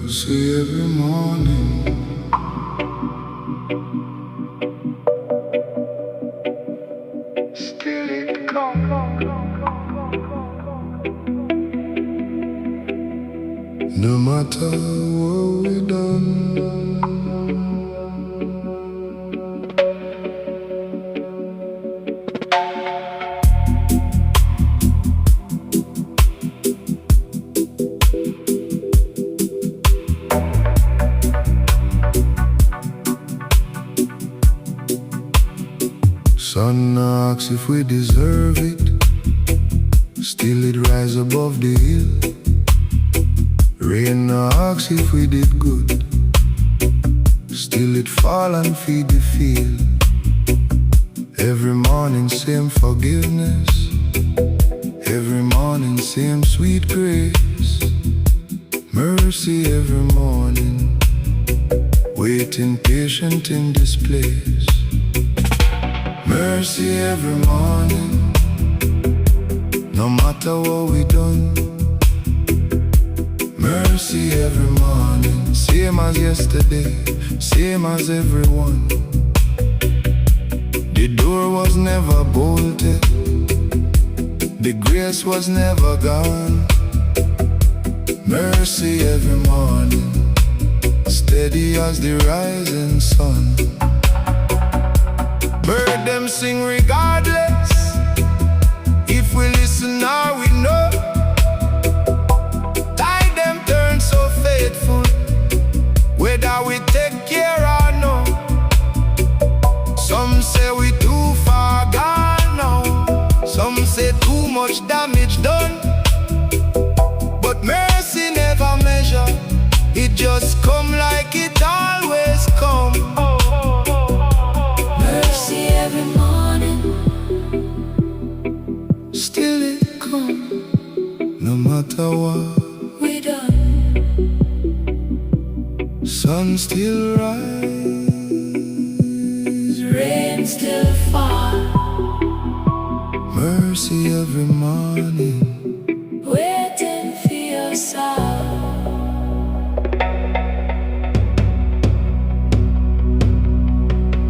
Mercy every morning. Still it come. No matter what we done, sun asks if we deserve it, still it rise above the hill. Rain asks if we did good, still it fall and feed the field. Every morning same forgiveness, every morning same sweet grace. Mercy every morning, waiting patient in this place. Mercy every morning, no matter what we done. Mercy every morning, same as yesterday, same as everyone. The door was never bolted, the grace was never gone. Mercy every morning, steady as the rising sun. Bird them sing regardless, if we listen or we know. Tide them turn so faithful, whether we take care or no. Some say we too far gone now, some say too much damage done. But mercy never measure, it just come like it always come. Mercy every morning, Still it come, no matter what. we done. Sun still rise, Rain still fall, mercy every morning. waiting for your soul.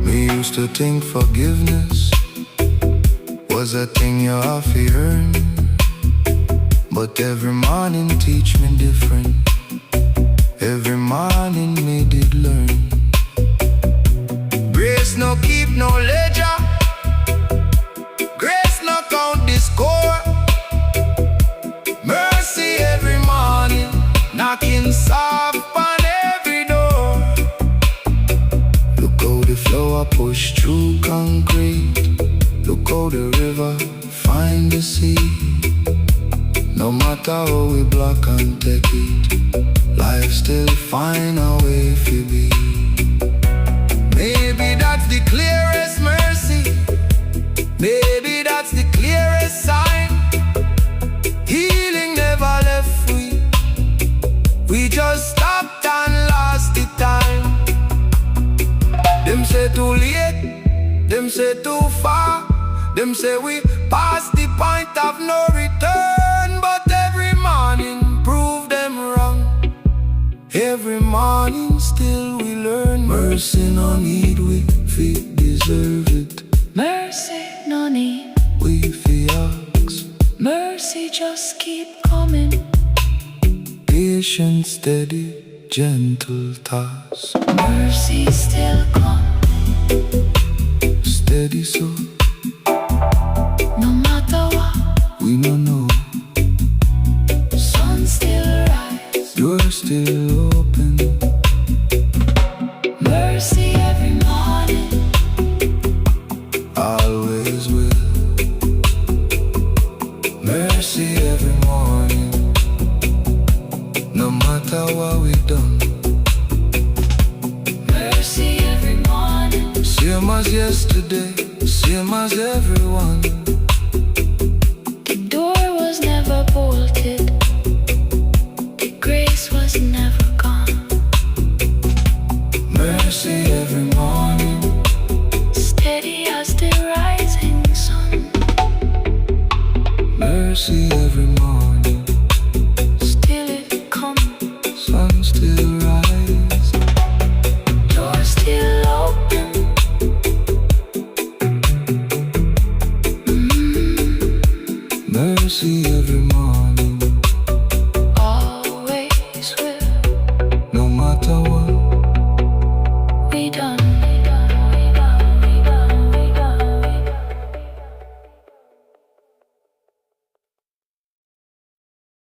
Me used to think forgiveness was a thing you have to earn, but every morning teach me different. Every morning me did learn. Grace no keep no ledger, grace no count the score. Mercy every morning, knocking soft on every door. Look how the flower push through concrete, look how the river find the sea. No matter how we block and take it, life still find a way to be. Maybe that's the clearest mercy, maybe that's the clearest sign. Healing never left we just stopped and lost the time. Them say too late, them say too far, them say we past the point of no return. But every morning prove them wrong, every morning still we learn. Mercy no need, we fit deserve it. Mercy no need, We fi ask, mercy just keep coming. patient, steady, gentle task. Mercy still come, Steady so no matter what. we no know, Sun still rise, door still open. mercy every morning, Always will. Mercy every morning, no matter what we done. mercy every morning, Same as yesterday, same as everyone. the door was never bolted, the grace was never gone. Mercy every morning, Steady as the rising sun, mercy every morning. still it comes. Sun still mercy every morning.